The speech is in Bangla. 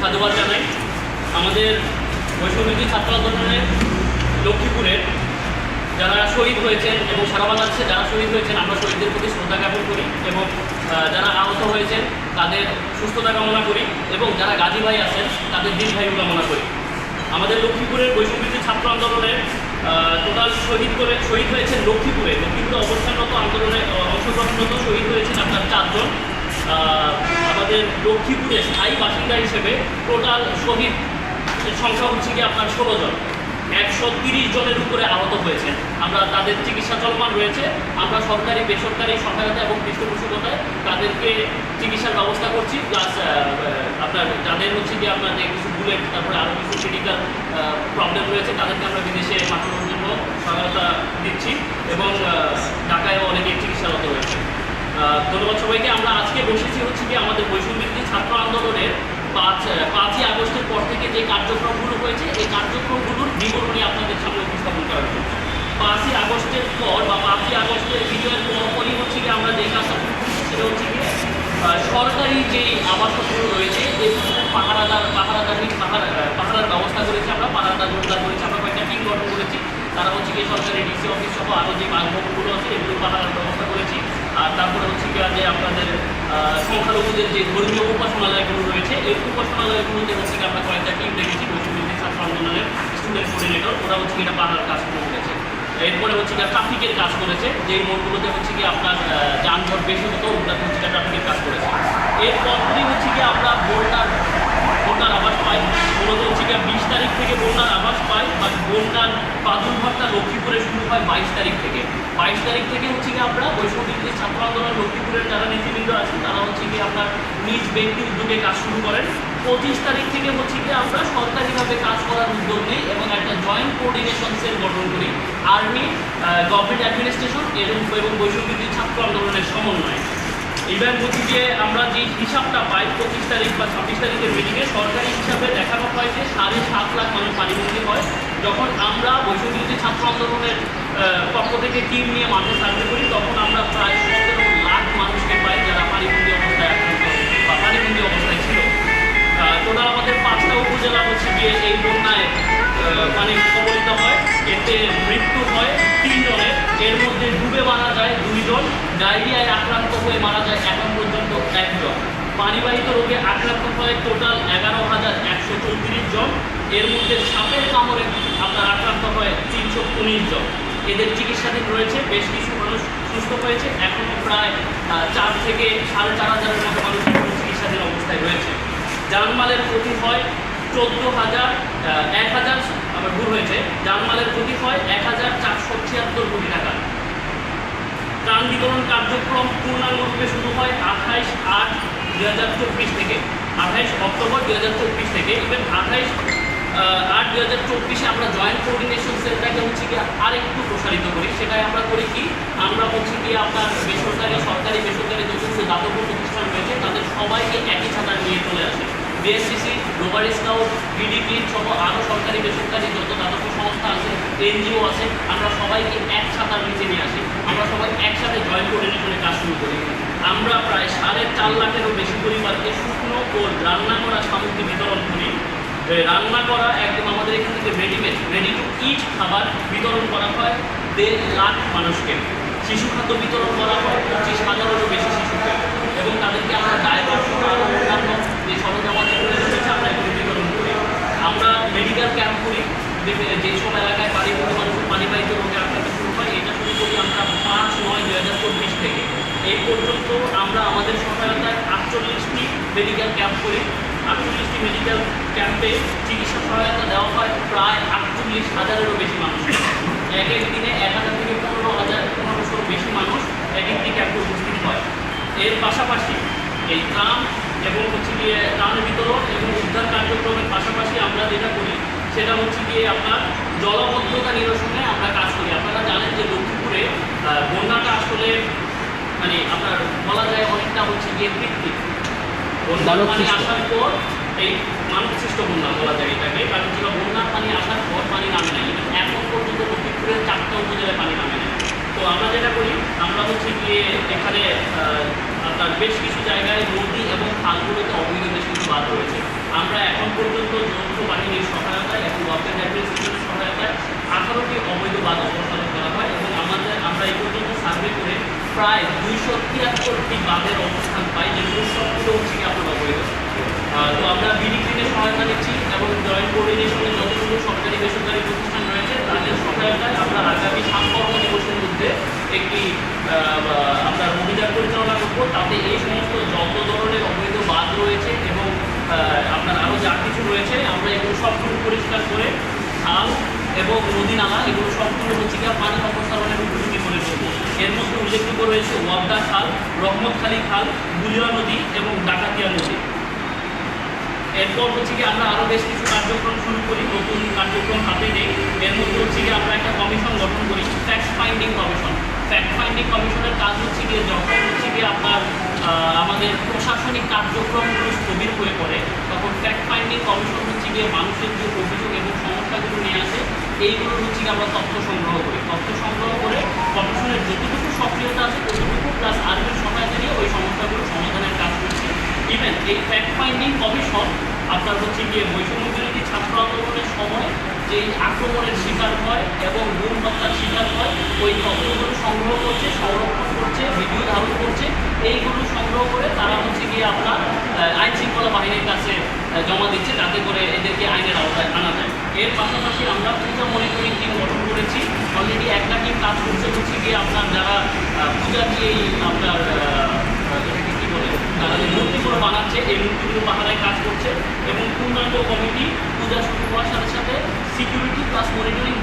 সাধুবাদ জানাই। আমাদের বৈষম্যবিরোধী ছাত্র আন্দোলনের লক্ষ্মীপুরের যারা শহীদ হয়েছেন এবং সারা বাংলাদেশে যারা শহীদ হয়েছেন, আমরা শহীদদের প্রতি শ্রদ্ধা জ্ঞাপন করি এবং যারা আহত হয়েছেন তাদের সুস্থতা কামনা করি এবং যারা গাজী ভাই আছেন তাদের দীর্ঘায়ু কামনা করি। আমাদের লক্ষ্মীপুরের বৈষম্যবিরোধী ছাত্র আন্দোলনের টোটাল শহীদ হয়েছেন লক্ষ্মীপুরে অবস্থানরত আন্দোলনে অংশগ্রহণরত শহীদ হয়েছেন আপনার 4 জন। আমাদের লক্ষ্মীপুরে স্থায়ী বাসিন্দা হিসেবে টোটাল শহীদ সংখ্যা হচ্ছে কি আপনার 16 জন। 130 জনের উপরে আহত হয়েছেন। আমরা তাদের চিকিৎসা চলমান রয়েছে। আমরা সরকারি বেসরকারি সহায়তা এবং পৃষ্ঠপোষকতায় তাদেরকে চিকিৎসার ব্যবস্থা করছি। প্লাস আপনার যাদের হচ্ছে কি আপনাদের কিছু বুলেট, তারপরে আরও কিছু ক্রিটিক্যাল প্রবলেম রয়েছে, তাদেরকে আমরা বিদেশে পাঠানোর জন্য সহায়তা দিচ্ছি এবং ঢাকায়ও অনেকে চিকিৎসারত রয়েছে। ধন্যবাদ সবাইকে। আমরা আজকে বসেছি হচ্ছে কি আমাদের বৈষম্যবিরোধী ছাত্র আন্দোলনের 5ই আগস্টের পর থেকে যে কার্যক্রমগুলো হয়েছে এই কার্যক্রমগুলোর বিবরণী আপনাদের সামনে উপস্থাপন করার জন্য। 5ই আগস্টের পর বা 5ই আগস্টের বিজয়ের পরপরই হচ্ছে কি আমরা যে কাজটা করছি সেটা হচ্ছে কি সরকারি যে আবাসনগুলো রয়েছে এগুলো পাহারার ব্যবস্থা করেছি। আমরা পাহারাদার জোরদার করেছি। আমরা কয়েকটা টিম গঠন করেছি। তারা হচ্ছে কি সরকারি ডিসি অফিস সহ আরও যে বাসভবনগুলো আছে এগুলো পাহারার ব্যবস্থা করেছি। আর তারপরে হচ্ছে কি যে আপনাদের সংখ্যালঘুদের যে ধর্মীয় উপাসনালয়গুলো রয়েছে এই উপাসনালয়গুলোতে হচ্ছে কি আমরা কয়েকটা টিম রেখেছি। বৈষম্যবিরোধী ছাত্র আন্দোলনের স্টুডেন্ট কোঅর্ডিনেটর, ওরা হচ্ছে কি এটা পাহারার কাজ করেছে। এরপরে হচ্ছে কি ট্রাফিকের কাজ করেছে, যেই মোড়গুলোতে হচ্ছে কি আপনার যানজট বেশি হতো ওগুলোতে হচ্ছে কি ট্রাফিকের কাজ করেছে। এরপরই হচ্ছে কি আমরা বন্যার আভাস পাই। মূলত হচ্ছে কি 20 তারিখ থেকে বন্যার আভাস পাই, বা বন্যার প্রাদুর্ভাবটা লক্ষ্মীপুরে শুরু হয় 22 তারিখ থেকে। 22 তারিখ থেকে হচ্ছে কি আমরা বৈষম্যবিরোধী ছাত্র আন্দোলন লক্ষ্মীপুরের যারা নেতৃবৃন্দ আছেন তারা হচ্ছে কি আপনার নিজ ব্যক্তি উদ্যোগে কাজ শুরু করেন। 25 তারিখ থেকে হচ্ছে কি আমরা সরকারিভাবে কাজ করার উদ্যোগ নিই এবং একটা জয়েন্ট কোঅর্ডিনেশন সেল গঠন করি আর্মি, গভর্নমেন্ট অ্যাডমিনিস্ট্রেশন এবং বৈষম্যবিরোধী ছাত্র আন্দোলনের সমন্বয়ে। এবার হচ্ছে যে আমরা যে হিসাবটা পাই 25 তারিখ বা 26 তারিখের মিটিংয়ে সরকারি হিসাবে দেখানো হয় যে 7.5 লাখ মানুষ পানিবন্দী হয়। যখন আমরা বৈষম্যবিরোধী ছাত্র আন্দোলনের পক্ষ থেকে টিম নিয়ে মাঠে সার্ভে করি তখন আমরা প্রায় 17 লাখ মানুষকে পাই যারা পানিবন্দী অবস্থায় আক্রান্ত বা পানিবন্দী অবস্থায় ছিল। টোটাল আমাদের 5টা উপজেলা হচ্ছে গিয়ে এই বন্যায় মানে কবলিত হয়। এতে মৃত্যু হয় 3 জনের, এর মধ্যে ডুবে মারা যায় 2 জন, ডায়রিয়ায় আক্রান্ত হয়ে মারা যায় এখন পর্যন্ত 1 জন, পানিবাহিত রোগে আক্রান্ত হয় টোটাল 11,134 জন, এর মধ্যে সাপের কামড়ে আপনার আক্রান্ত হয় 319 জন। এদের চিকিৎসাধীন রয়েছে, বেশ কিছু মানুষ সুস্থ হয়েছে, এখনও প্রায় 4 থেকে 4,500-এর মতো মানুষ চিকিৎসাধীন অবস্থায় রয়েছে। জানমালের ক্ষতি হয় 1,000 আবার ভুল হয়েছে, জানমালের ক্ষতি হয় 1,476 কোটি টাকা। ত্রাণ বিতরণ কার্যক্রম পূর্ণাঙ্গরূপে শুরু হয় 28/8/2024 থেকে, 28 অক্টোবর 2024 থেকে। ইভেন 28/8/2024 আমরা জয়েন্ট কোঅর্ডিনেশন সেলটাকে হচ্ছে কি আরেকটু প্রসারিত করি। সেটাই আমরা করি কি আমরা হচ্ছে কি আপনার সরকারি বেসরকারি যতগুলো দাতব্য প্রতিষ্ঠান রয়েছে তাদের সবাইকে একই ছাতার নিয়ে চলে আসে। বিএসসিসি, রোভার স্কাউট, বিডিপি সহ আরও সরকারি বেসরকারি যত দাতব্য সংস্থা আছে, এনজিও আছে, আমরা সবাইকে এক ছাতার নিচে নিয়ে আসি। আমরা সবাই একসাথে জয়েন্ট কোঅর্ডিনেশনে কাজ শুরু করি। আমরা প্রায় 4.5 লাখেরও বেশি পরিবারকে শুকনো ও রান্না করা সামগ্রী বিতরণ করি। রান্না করা একদম আমাদের এখান থেকে রেডি টু ইট খাবার বিতরণ করা হয় 1.5 লাখ মানুষকে। শিশু খাদ্য বিতরণ করা হয় 25,000-এরও বেশি শিশুকে এবং তাদেরকে আমরা ডায়পার সহ আরও অন্যান্য যে সরঞ্জামাদিগুলো রয়েছে আমরা এগুলো বিতরণ করি। আমরা মেডিকেল ক্যাম্প করি যেসব এলাকায় পানিবাহিত রোগে আক্রান্ত শুরু হয়। এটা শুরু করি আমরা 5/9/2024 থেকে। এই পর্যন্ত আমরা আমাদের সহায়তায় 48টি মেডিকেল ক্যাম্প করি। 48টি মেডিকেল ক্যাম্পে চিকিৎসা সহায়তা দেওয়া হয় প্রায় 48,000-এরও বেশি মানুষ। এক দিনে 1,000 থেকে 15,000-1500 বেশি মানুষ এক একটি ক্যাম্পে উপস্থিত হয়। এর পাশাপাশি এই ত্রাণ এবং হচ্ছে গিয়ে ত্রাণ বিতরণ এবং উদ্ধার কার্যক্রমের পাশাপাশি আমরা যেটা করি সেটা হচ্ছে গিয়ে আপনার জলবদ্ধতা নিরসনে আমরা কাজ করি। আপনারা জানেন যে লক্ষ্মীপুরে বন্যাটা আসলে মানে আপনার বলা যায় অনেকটা হচ্ছে গিয়ে কৃত্রিম। বন্যার পানি আসার পর এই মানবসৃষ্ট বন্যা বলা যায় এটাকে, কারণ ছিল বন্যার পানি আসার পর পানি নামে নাই। এখন পর্যন্ত লক্ষ্মীপুরের 4টা উপজেলায় পানি নামে নাই। তো আমরা যেটা করি আমরা হচ্ছে গিয়ে এখানে আপনার বেশ কিছু জায়গায় নদী এবং খালগুলোতে অবৈধ বেশ কিছু বাঁধ রয়েছে। গভর্নমেন্ট অ্যাডমিনিস্ট্রেশনের সহায়তায় 18টি অবৈধ বাঁধ অপসারণ করা হয় এবং আমরা এই পর্যন্ত সার্ভে করে প্রায় 273টি বাঁধের অবস্থান পাই, যেগুলো সবগুলো হচ্ছে কি আপনার অবৈধ। তো আমরা বিডি গ্রিনের সহায়তা নিচ্ছি এবং জয়েন্ট কোঅর্ডিনেশনের যতগুলো সরকারি বেসরকারি প্রতিষ্ঠান রয়েছে তাদের সহায়তায় আমরা আগামী 7 কর্মদিবসের মধ্যে একটি আপনার অভিযান পরিচালনা করবো, তাতে এই সমস্ত যত ধরনের অবৈধ বাঁধ রয়েছে এবং আপনার আরও যা কিছু রয়েছে আমরা এগুলো সবগুলো পরিষ্কার করে খাল এবং নদী নালা এগুলো সবগুলো হচ্ছে কি পানি অপসারণের উপযোগী করে দেবো। এর মধ্যে উল্লেখযোগ্য রয়েছে ওয়াবদা খাল, রহমতখালী খাল, বুলিয়া নদী এবং ডাকাতিয়া নদী। এরপর হচ্ছে কি আমরা আরও বেশ কিছু কার্যক্রম শুরু করি, নতুন কার্যক্রম হাতে নেই। এর মধ্যে হচ্ছে কি আমরা একটা কমিশন গঠন করি, fact finding commission. Fact finding কমিশনের কাজ হচ্ছে গিয়ে যখন হচ্ছে গিয়ে আপনার আমাদের প্রশাসনিক কার্যক্রমগুলো স্থবির হয়ে পড়ে, তখন ফ্যাক্ট ফাইন্ডিং কমিশন হচ্ছে গিয়ে মানুষের যে অভিযোগ এবং সমস্যাগুলো নিয়ে আসে এইগুলো হচ্ছে গিয়ে আমরা তথ্য সংগ্রহ করি। তথ্য সংগ্রহ করে কমিশনের যতটুকু সক্রিয়তা আছে ততটুকু প্লাস আর্মির সহায়তা নিয়ে ওই সমস্যাগুলো সমাধানের কাজ করছি। ইভেন এই ফ্যাক্ট ফাইন্ডিং কমিশন আপনার হচ্ছে গিয়ে বৈষম্য বিরোধী ছাত্র আন্দোলনের সময় যে আক্রমণের শিকার হয় এবং গুম হত্যার শিকার হয় ওই তথ্যগুলো সংগ্রহ করছে, সংরক্ষণ করছে, ভিডিও ধারণ করছে। এইগুলো সংগ্রহ করে তারা হচ্ছে গিয়ে আপনার আইন শৃঙ্খলা বাহিনীর কাছে জমা দিচ্ছে, যাতে করে এদেরকে আইনের আওতায় আনা যায়। এর পাশাপাশি আমরা পূজা মনিটরিং টিম গঠন করেছি। অলরেডি একটা টিম কাজ করছে হচ্ছে গিয়ে আপনার যারা পূজার যে আপনার কী বলে তারা যে মূর্তিগুলো বানাচ্ছে এই মূর্তিগুলো পাহারায় কাজ করছে এবং পূর্ণাঙ্গ কমিটি পূজা শুরু হওয়ার সাথে সাথে সিকিউরিটি প্লাস মনিটরিং